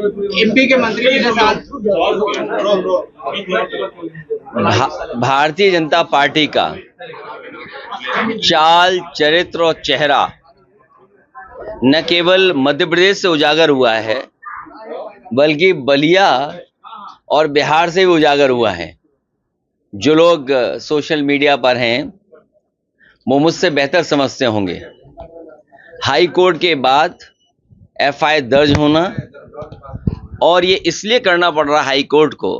MP के मंत्री के साथ भारतीय जनता पार्टी का चाल, चरित्र और चेहरा न केवल मध्य प्रदेश से उजागर हुआ है, बल्कि बलिया और बिहार से भी उजागर हुआ है। जो लोग सोशल मीडिया पर हैं वो मुझसे बेहतर समझते होंगे। हाई कोर्ट के बाद एफआईआर दर्ज होना, और ये इसलिए करना पड़ रहा हाई कोर्ट को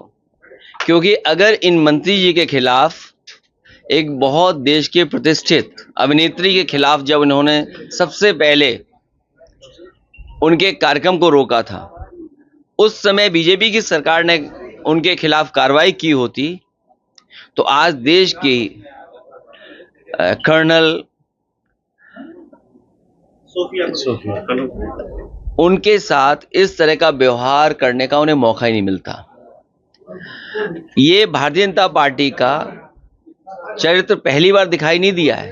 क्योंकि अगर इन मंत्री जी के खिलाफ, एक बहुत देश के प्रतिष्ठित अभिनेत्री के खिलाफ जब इन्होंने सबसे पहले उनके कार्यक्रम को रोका था, उस समय बीजेपी की सरकार ने उनके खिलाफ कार्रवाई की होती तो आज देश की कर्नल उनके साथ इस तरह का व्यवहार करने का उन्हें मौका ही नहीं मिलता। ये भारतीय जनता पार्टी का चरित्र पहली बार दिखाई नहीं दिया है।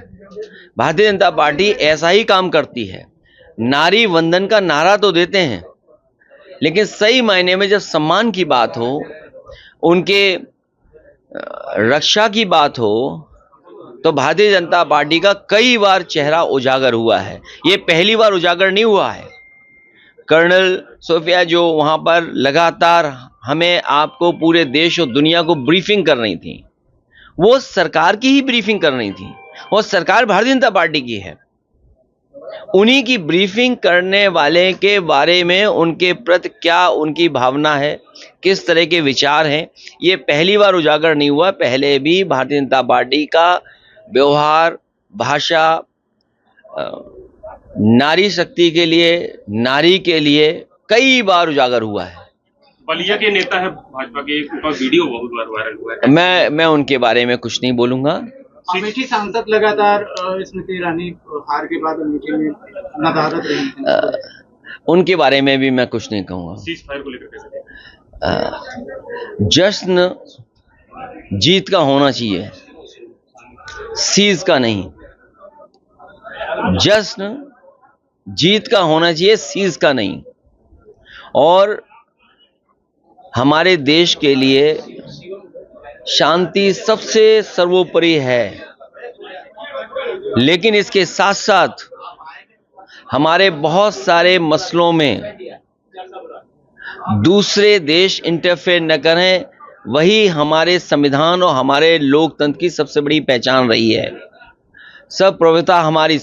भारतीय जनता पार्टी ऐसा ही काम करती है। नारी वंदन का नारा तो देते हैं, लेकिन सही मायने में जब सम्मान की बात हो, उनके रक्षा की बात हो, तो भारतीय जनता पार्टी का कई बार चेहरा उजागर हुआ है। ये पहली बार उजागर नहीं हुआ है। कर्नल सोफिया जो वहां पर लगातार हमें, आपको, पूरे देश और दुनिया को ब्रीफिंग कर रही थी, वो सरकार की ही ब्रीफिंग कर रही थी। और सरकार भारतीय जनता पार्टी की है। उन्हीं की ब्रीफिंग करने वाले के बारे में उनके प्रति क्या उनकी भावना है, किस तरह के विचार हैं, ये पहली बार उजागर नहीं हुआ। पहले भी भारतीय जनता पार्टी का व्यवहार, भाषा, नारी शक्ति के लिए, नारी के लिए कई बार उजागर हुआ है। बलिया के नेता है भाजपा के, उनका वीडियो बहुत बार वायरल हुआ है। मैं उनके बारे में कुछ नहीं बोलूंगा। अमेठी सांसद लगातार स्मृति ईरानी हार के बाद अमेठी में नदारद रही हैं। उनके बारे में भी मैं कुछ नहीं कहूंगा। सीज फायर को लेकर कैसे? जश्न जीत का होना चाहिए, सीज का नहीं। जश्न जीत का होना चाहिए, सीज का नहीं। और हमारे देश के लिए शांति सबसे सर्वोपरि है, लेकिन इसके साथ साथ हमारे बहुत सारे मसलों में दूसरे देश इंटरफेयर न करें, वही हमारे संविधान और हमारे लोकतंत्र की सबसे बड़ी पहचान रही है। सर्वप्रभुता, हमारी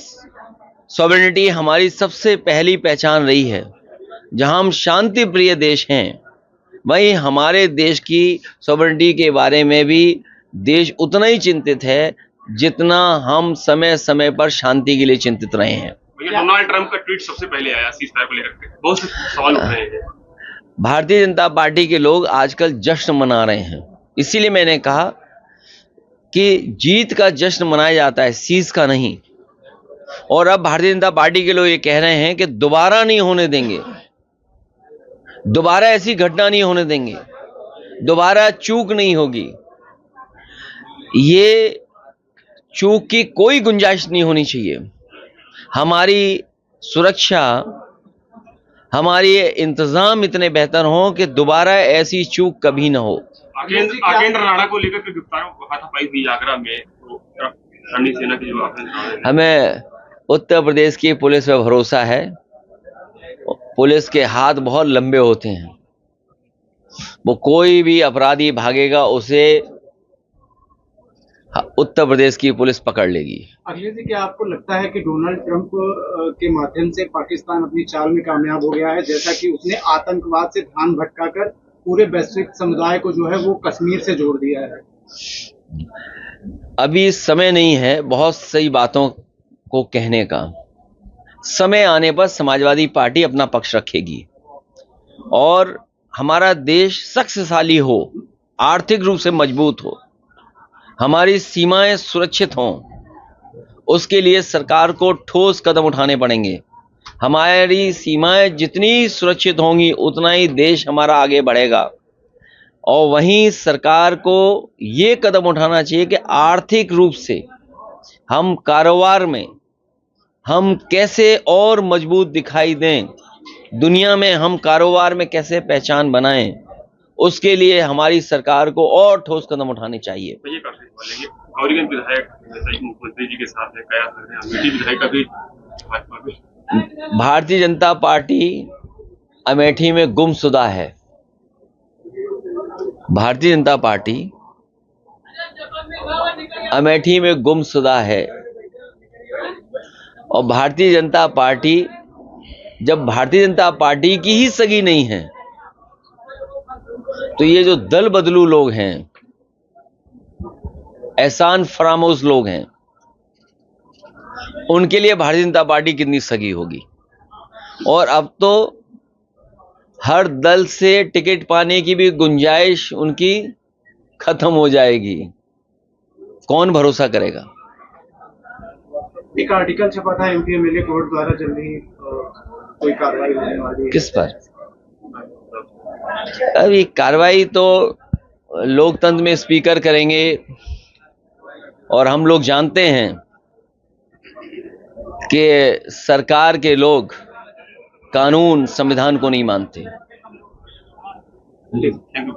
सॉवरेनिटी हमारी सबसे पहली पहचान रही है। जहां हम शांति प्रिय देश हैं, वहीं हमारे देश की सॉवरेनिटी के बारे में भी देश उतना ही चिंतित है जितना हम समय समय पर शांति के लिए चिंतित रहे हैं। डोनाल्ड ट्रंप का ट्वीट सबसे पहले आया सीज फायर को लेकर के, बहुत से सवाल उठ रहे हैं। भारतीय जनता पार्टी के लोग आजकल जश्न मना रहे हैं, इसीलिए मैंने कहा कि जीत का जश्न मनाया जाता है, सीज का नहीं। और अब भारतीय जनता पार्टी के लोग ये कह रहे हैं कि दोबारा नहीं होने देंगे, दोबारा ऐसी घटना नहीं होने देंगे, दोबारा चूक नहीं होगी। ये चूक की कोई गुंजाइश नहीं होनी चाहिए। हमारी सुरक्षा, हमारे इंतजाम इतने बेहतर हों कि दोबारा ऐसी चूक कभी ना हो। आगेंद्र राणा को लेकर के गिरफ्तार हाथापाई हुई आगरा में, तो रणनीति सेना की जो हमें उत्तर प्रदेश की पुलिस पर भरोसा है। पुलिस के हाथ बहुत लंबे होते हैं, वो कोई भी अपराधी भागेगा उसे उत्तर प्रदेश की पुलिस पकड़ लेगी। अखिलेश जी, क्या आपको लगता है कि डोनाल्ड ट्रंप के माध्यम से पाकिस्तान अपनी चाल में कामयाब हो गया है, जैसा कि उसने आतंकवाद से ध्यान भटकाकर पूरे वैश्विक समुदाय को जो है वो कश्मीर से जोड़ दिया है? अभी समय नहीं है बहुत सही बातों को कहने का। समय आने पर समाजवादी पार्टी अपना पक्ष रखेगी और हमारा देश शक्तिशाली हो, आर्थिक रूप से मजबूत हो, हमारी सीमाएं सुरक्षित हों, उसके लिए सरकार को ठोस कदम उठाने पड़ेंगे। हमारी सीमाएं जितनी सुरक्षित होंगी उतना ही देश हमारा आगे बढ़ेगा। और वहीं सरकार को ये कदम उठाना चाहिए कि आर्थिक रूप से हम कारोबार में हम कैसे और मजबूत दिखाई दें, दुनिया में हम कारोबार में कैसे पहचान बनाएं, उसके लिए हमारी सरकार को और ठोस कदम उठाने चाहिए। तो ये काफी सवाल है, ये गौरीगंज विधायक जैसा कि मुख्यमंत्री जी के साथ है, कयास लग रहे हैं, अमेठी विधायक का भी भाजपा में। भारतीय जनता पार्टी अमेठी में गुमशुदा है। भारतीय जनता पार्टी अमेठी में गुमशुदा है। और भारतीय जनता पार्टी, जब भारतीय जनता पार्टी की ही सगी नहीं है, तो ये जो दल बदलू लोग हैं, एहसान फरामोश लोग हैं, उनके लिए भारतीय जनता पार्टी कितनी सगी होगी। और अब तो हर दल से टिकट पाने की भी गुंजाइश उनकी खत्म हो जाएगी। कौन भरोसा करेगा। एक आर्टिकल छपा था एमपी एमएलए कोर्ट द्वारा जल्दी कोई कार्रवाई होने वाली है। किस पर? अभी कार्रवाई तो लोकतंत्र में स्पीकर करेंगे, और हम लोग जानते हैं कि सरकार के लोग कानून संविधान को नहीं मानते। Thank you.